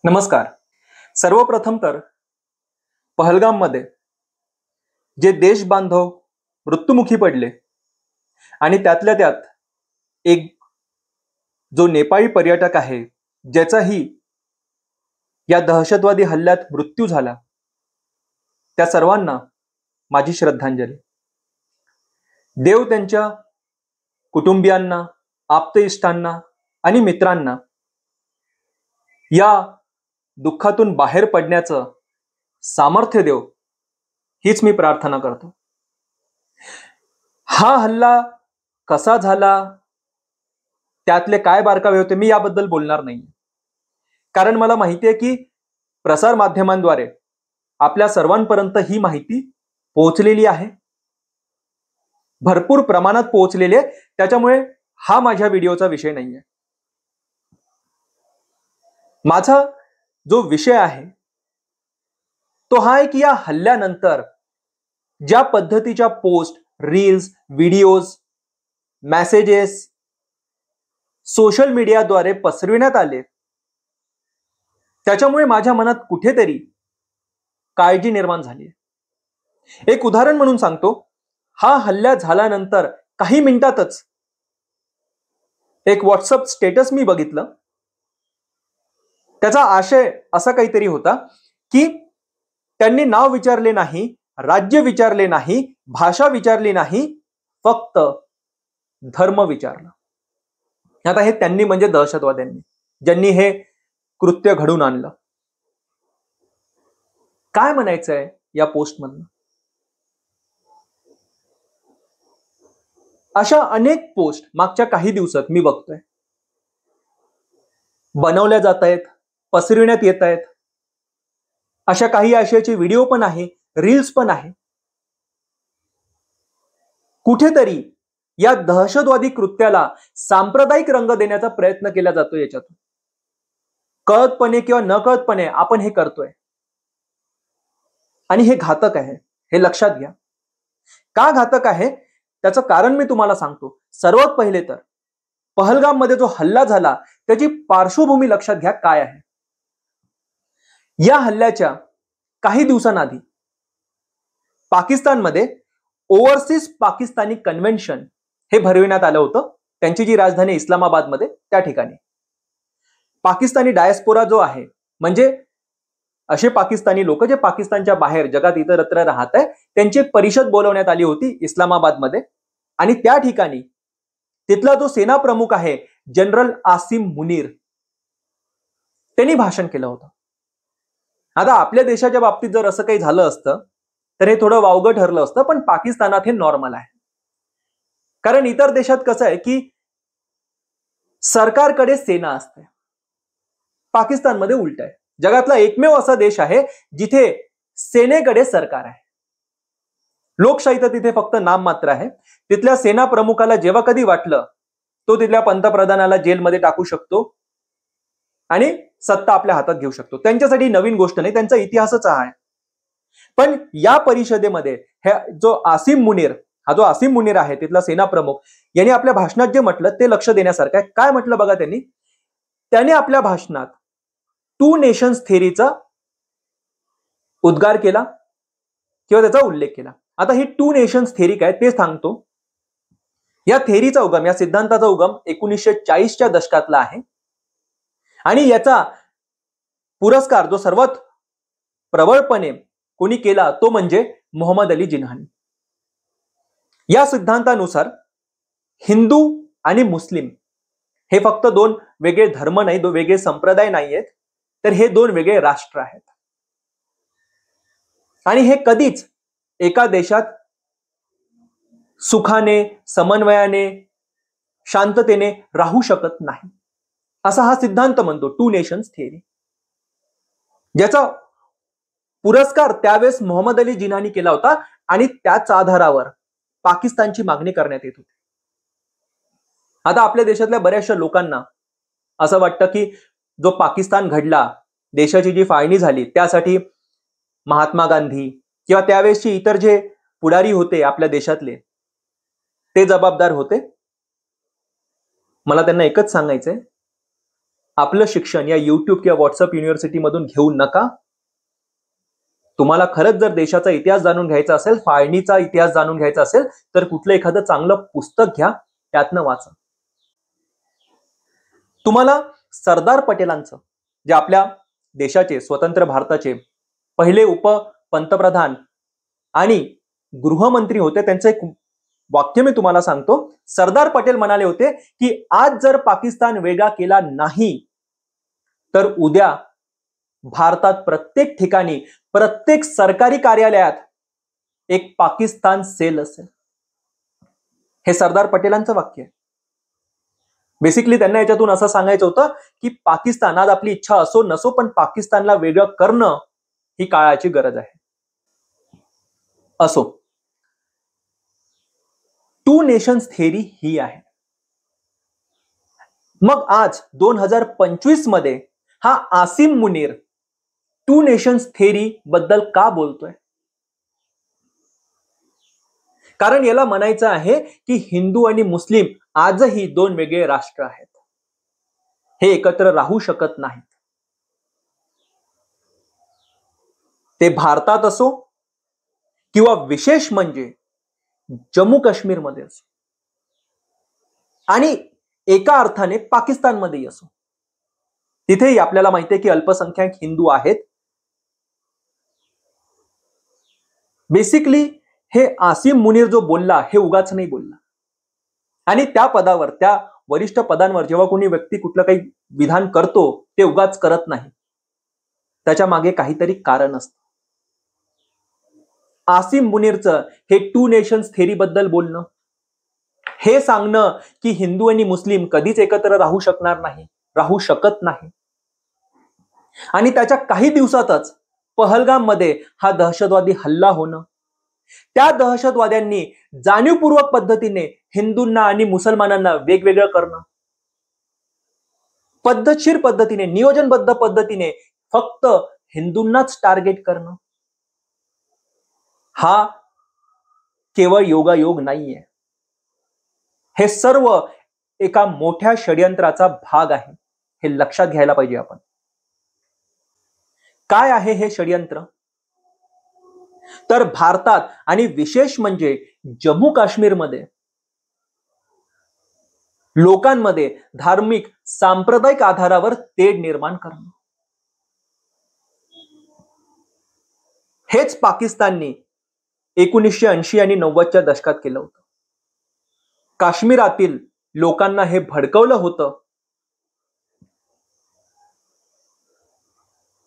नमस्कार. सर्वप्रथम तर पहलगाममध्ये जे देश बांधव मृत्युमुखी पडले आणि त्यातल्या त्यात एक जो नेपाळी पर्यटक आहे ज्याचाही या दहशतवादी हल्ल्यात मृत्यू झाला, त्या सर्वांना माझी श्रद्धांजली. देव त्यांच्या कुटुंबियांना, आप्तेष्टांना आणि मित्रांना या दुःखातून बाहेर पडण्याचं सामर्थ्य देव, हीच मी प्रार्थना करतो. हा हल्ला कसा झाला, त्यातले काय बारकावे होते, मी याबद्दल बोलणार नाही. कारण मला माहिती आहे की प्रसार माध्यमांद्वारे आपल्या सर्वांपर्यंत ही माहिती पोहोचलेली आहे, भरपूर प्रमाणात पोहोचलेली आहे. त्याच्यामुळे हा माझ्या व्हिडिओचा विषय नाहीये. माझा जो विषय आहे तो हा आहे की या हल्ल्यानंतर ज्या पद्धतीच्या post, reels, videos, messages social मीडियाद्वारे पसरविण्यात आले, त्याच्यामुळे माझ्या मनात कुठेतरी काळजी निर्माण झाली. एक उदाहरण म्हणून सांगतो. हा हल्ला झाल्यानंतर काही मिनिटातच एक व्हॉट्सअप स्टेटस मी बघितलं. त्याचा आशय असा काहीतरी होता की त्यांनी नाव विचारले नाही, राज्य विचारले नाही, भाषा विचारली नाही, फक्त धर्म विचारला. आता हे त्यांनी म्हणजे दहशतवाद्यांनी, ज्यांनी हे कृत्य घडून आणलं. काय म्हणायचंय या पोस्टमधनं? अशा अनेक पोस्ट मागच्या काही दिवसात मी बघतोय, बनवल्या जात आहेत, पसरविण्यात येत आहेत. अशा काही आशयाचे व्हिडिओ पण आहे, रील्स पण आहे. कुठेतरी या दहशतवादी कृत्याला सांप्रदायिक रंग देण्याचा प्रयत्न केला जातो. याच्यातून कळतपणे किंवा न कळतपणे आपण हे करतोय आणि हे घातक आहे, हे लक्षात घ्या. का घातक आहे त्याचं कारण मी तुम्हाला सांगतो. सर्वात पहिले तर पहलगाम मध्ये जो हल्ला झाला त्याची पार्श्वभूमी लक्षात घ्या काय आहे. या हल्ल्याच्या काही दिवसांआधी पाकिस्तानमध्ये ओव्हरसीज पाकिस्तानी कन्व्हेन्शन हे भरविण्यात आलं होतं. त्यांची जी राजधानी इस्लामाबाद मध्ये, त्या ठिकाणी पाकिस्तानी डायस्पोरा जो आहे, म्हणजे असे पाकिस्तानी लोक जे पाकिस्तानच्या बाहेर जगात इतरत्र राहत आहे, त्यांची एक परिषद बोलवण्यात आली होती इस्लामाबाद मध्ये. आणि त्या ठिकाणी तिथला जो सेना प्रमुख आहे जनरल आसिम मुनीर, त्यांनी भाषण केलं होतं. आता आपल्या देशाच्या बाबतीत जर असं काही झालं असतं तर हे थोडं वावगं ठरलं असतं, पण पाकिस्तानात हे नॉर्मल आहे. कारण इतर देशात कसं आहे की सरकारकडे सेना असते, पाकिस्तानमध्ये उलट आहे. जगातला एकमेव असा देश आहे जिथे सेनेकडे सरकार आहे. लोकशाही तर तिथे फक्त नाम मात्र आहे. तिथल्या सेना प्रमुखाला जेव्हा कधी वाटलं तो तिथल्या पंतप्रधानाला जेलमध्ये टाकू शकतो आणि सत्ता आपल्या हातात घेऊ शकतो. त्यांच्यासाठी नवीन गोष्ट नाही, त्यांचा इतिहासच आहे. पण या परिषदेमध्ये हा जो आसिम मुनीर आहे, तिथला सेना प्रमुख, यांनी आपल्या भाषणात जे म्हटलं ते लक्ष देण्यासारखं आहे. काय म्हटलं बघा त्यांनी आपल्या भाषणात टू नेशन्स थेअरीचा उद्गार केला किंवा त्याचा उल्लेख केला. आता ही टू नेशन्स थेअरी काय ते सांगतो. या थेअरीचा उगम, या सिद्धांताचा उगम 1940च्या दशकातला आहे आणि याचा पुरस्कार जो सर्वात प्रबळपणे कोणी केला तो म्हणजे मोहम्मद अली जिन्नानी. या सिद्धांतानुसार हिंदू आणि मुस्लिम हे फक्त दोन वेगळे धर्म नाही, दोन वेगळे संप्रदाय नाहीयेत, तर हे दोन वेगळे राष्ट्र आहेत. आणि हे कधीच एका देशात सुखाने, समन्वयाने, शांततेने राहू शकत नाही, असा हा सिद्धांत म्हणतो, टू नेशन्स थेअरी. ज्याचा पुरस्कार त्यावेळेस मोहम्मद अली जिन्नानी केला होता आणि त्याच आधारावर पाकिस्तानची मागणी करण्यात येत होती. आता आपल्या देशातल्या बऱ्याचशा लोकांना असं वाटतं की जो पाकिस्तान घडला, देशाची जी फाळणी झाली, त्यासाठी महात्मा गांधी किंवा त्यावेळेसचे इतर जे पुढारी होते आपल्या देशातले ते जबाबदार होते. मला त्यांना एकच सांगायचंय, आपलं शिक्षण या युट्यूब किंवा व्हॉट्सअप युनिव्हर्सिटीमधून घेऊ नका. तुम्हाला खरंच जर देशाचा इतिहास जाणून घ्यायचा असेल, फाळणीचा इतिहास जाणून घ्यायचा असेल, तर कुठलं एखादं चांगलं पुस्तक घ्या, त्यातनं वाचा. तुम्हाला सरदार पटेलांचं, जे आपल्या देशाचे, स्वतंत्र भारताचे पहिले उपपंतप्रधान आणि गृहमंत्री होते, त्यांचं एक वाक्य मी तुम्हाला सांगतो. सरदार पटेल म्हणाले होते की आज जर पाकिस्तान वेगळा केला नाही तर उद्या भारतात प्रत्येक ठिकाणी, प्रत्येक सरकारी कार्यालयात एक पाकिस्तान सेल असेल. हे सरदार पटेलांचं वाक्य आहे. बेसिकली त्यांना याच्यातून असं सांगायचं होतं की पाकिस्तान, आज आपली इच्छा असो नसो, पण पाकिस्तानला वेगळं करणं ही काळाची गरज आहे. असो, टू नेशन्स थेअरी ही आहे. मग आज 2025 मध्ये हा Asim Munir two nations theory बद्दल का बोलतोय? कारण याला म्हणायचं आहे की हिंदू आणि मुस्लिम आजही दोन वेगळे राष्ट्र आहेत, हे एकत्र राहू शकत नाहीत. ते भारतात असो किंवा विशेष म्हणजे जम्मू काश्मीर मध्ये असो आणि एका अर्थाने पाकिस्तानमध्येही असो, तिथेही आपल्याला माहिती आहे की अल्पसंख्याक हिंदू आहेत. बेसिकली हे आसिम मुनीर जो बोलला हे उगाच नाही बोलला. आणि त्या पदावर, त्या वरिष्ठ पदांवर जेव्हा कोणी व्यक्ती कुठलं काही विधान करतो ते उगाच करत नाही, त्याच्या मागे काहीतरी कारण असतं. आसिम मुनीरचं हे टू नेशन्स थेअरी बद्दल बोलणं, हे सांगणं की हिंदू आणि मुस्लिम कधीच एकत्र राहू शकणार नाही, राहू शकत नाही. आणि त्याच्या काही दिवसातच पहलगाम मध्ये हा दहशतवादी हल्ला होणं, त्या दहशतवाद्यांनी जाणीवपूर्वक पद्धतीने हिंदूंना आणि मुसलमानांना वेगवेगळं करणं, पद्धतशीर पद्धतीने, नियोजनबद्ध पद्धतीने फक्त हिंदूंनाच टार्गेट करणं, हा केवळ योगायोग नाहीये. हे सर्व एका मोठ्या षडयंत्राचा भाग आहे, हे लक्षात घ्यायला पाहिजे आपण. काय आहे हे षडयंत्र? तर भारतात आणि विशेष म्हणजे जम्मू काश्मीरमध्ये लोकांमध्ये धार्मिक, सांप्रदायिक आधारावर तेढ निर्माण करणं. हेच पाकिस्तानने 1980 आणि 90च्या दशकात केलं होतं. काश्मीरातील लोकांना हे भडकवलं होतं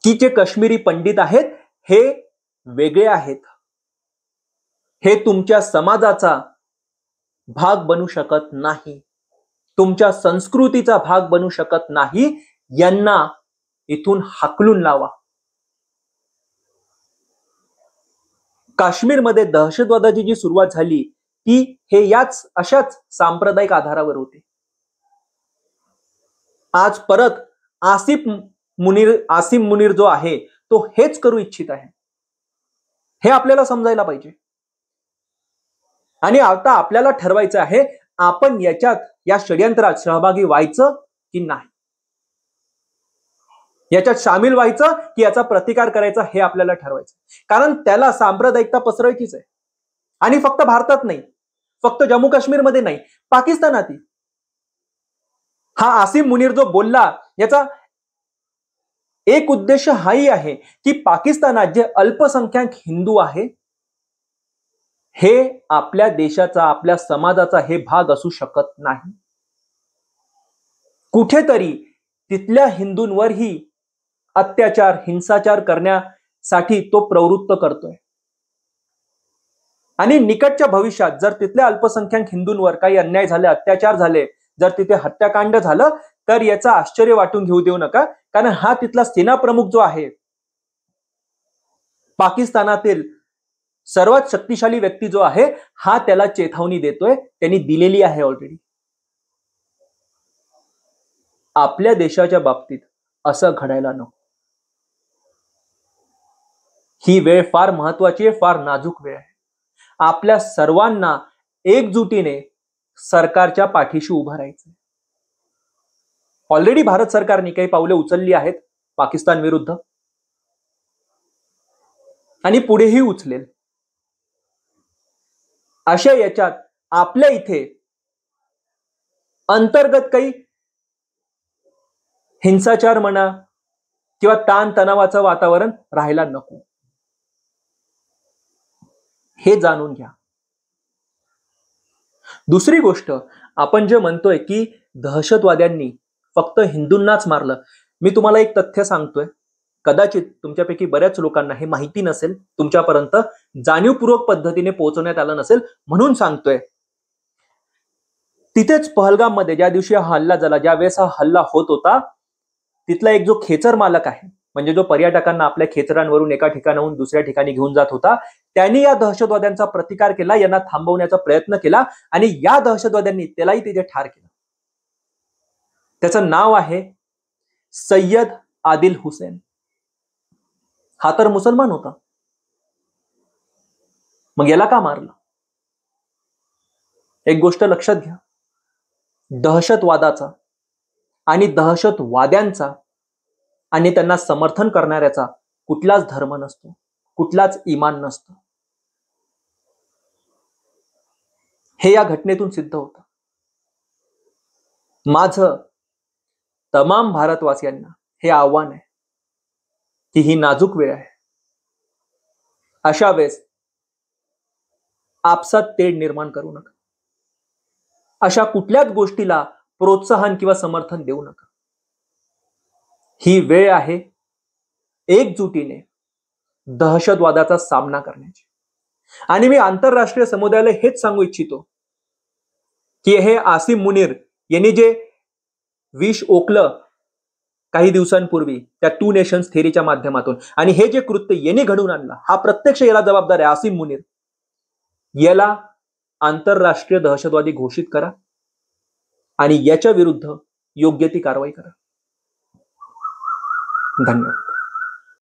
की जे काश्मीरी पंडित आहेत हे वेगळे आहेत, हे तुमच्या समाजाचा भाग बनू शकत नाही, तुमच्या संस्कृतीचा भाग बनू शकत नाही, यांना इथून हाकलून लावा. काश्मीरमध्ये दहशतवादाची जी सुरुवात झाली ती हे याच अशाच सांप्रदायिक आधारावर होते. आज परत आसिम मुनीर जो आहे तो हेच करू इच्छित आहे, हे आपल्याला समजायला पाहिजे. आणि आता आपल्याला ठरवायचं आहे आपण याच्यात, या षडयंत्रात सहभागी व्हायचं की नाही, याच्यात सामील व्हायचं की याचा प्रतिकार करायचा, हे आपल्याला ठरवायचं. कारण त्याला सांप्रदायिकता पसरवायचीच आहे. आणि फक्त भारतात नाही, फक्त जम्मू काश्मीरमध्ये नाही, पाकिस्तानातही. हा आसिम मुनीर जो बोलला याचा एक उद्देश हाही आहे की पाकिस्तानात जे अल्पसंख्याक हिंदू आहे हे आपल्या देशाचा, आपल्या समाजाचा हे भाग असू शकत नाही. कुठेतरी तिथल्या हिंदूंवरही अत्याचार, हिंसाचार करण्यासाठी तो प्रवृत्त करतोय. आणि निकटच्या भविष्यात जर तिथल्या अल्पसंख्याक हिंदूंवर काही अन्याय झाले, अत्याचार झाले, जर तिथे हत्याकांड झालं तर याचं आश्चर्य वाटून घेऊ देऊ नका. कारण हा तिथला सेना प्रमुख जो आहे, पाकिस्तानातील सर्वात शक्तिशाली व्यक्ती जो आहे, हा त्याला चेतावणी देतोय, त्यांनी दिलेली आहे ऑलरेडी. आपल्या देशाच्या बाबतीत असं घडायला नको. ही वेळ फार महत्वाची आहे, फार नाजूक वेळ आहे. आपल्या सर्वांना एकजुटीने सरकारच्या पाठीशी उभं राहायचं. ऑलरेडी भारत सरकारने काही पावले उचलली आहेत पाकिस्तान विरुद्ध आणि पुढेही उचलेल. अशा याच्यात आपल्या इथे अंतर्गत काही हिंसाचार म्हणा किंवा ताणतणावाचं वातावरण राहायला नको, हे जाणून घ्या. दुसरी गोष्ट, आपण जे म्हणतोय की दहशतवाद्यांनी फक्त हिंदूंनाच मारलं, मी तुम्हाला एक तथ्य सांगतोय, कदाचित तुमच्यापैकी बऱ्याच लोकांना हे माहिती नसेल, तुमच्यापर्यंत जाणीवपूर्वक पद्धतीने पोहोचवण्यात आलं नसेल, म्हणून सांगतोय. तिथेच पहलगाम मध्ये ज्या दिवशी हा हल्ला झाला, ज्या वेळेस हा हल्ला होत होता, तिथला एक जो खेचर मालक आहे, म्हणजे जो पर्यटकांना आपल्या खेचरांवरून एका ठिकाणाहून दुसऱ्या ठिकाणी घेऊन जात होता, त्यांनी या दहशतवाद्यांचा प्रतिकार केला, यांना थांबवण्याचा प्रयत्न केला आणि या दहशतवाद्यांनी त्यालाही तिथे ठार केलं. त्याचं नाव आहे सय्यद आदिल हुसेन. हा तर मुसलमान होता, मग याला का मारलं? एक गोष्ट लक्षात घ्या, दहशतवादाचा आणि दहशतवाद्यांचा आणि त्यांना समर्थन करणाऱ्याचा कुठलाच धर्म नसतो, कुठलाच इमान नसतो. हे या घटनेतून सिद्ध होतं. माझं तमाम भारतवासियांना हे आव्हान आहे की ही नाजूक वेळ आहे. अशा वेळेस आपसात तेढ निर्माण करू नका, अशा कुठल्याच गोष्टीला प्रोत्साहन किंवा समर्थन देऊ नका. ही वेळ आहे एकजुटीने दहशतवादाचा सामना करण्याची. आणि मी आंतरराष्ट्रीय समुदायाला हेच सांगू इच्छितो की हे आसिम मुनीर यांनी जे विष ओकलं काही दिवसांपूर्वी त्या 2 नेशन्स थेरीच्या माध्यमातून, आणि हे जे कृत्य यांनी घडवून आणलं, हा प्रत्यक्ष याला जबाबदार आहे आसिम मुनीर. याला आंतरराष्ट्रीय दहशतवादी घोषित करा आणि याच्या विरुद्ध योग्य ती कारवाई करा. धन्यवाद.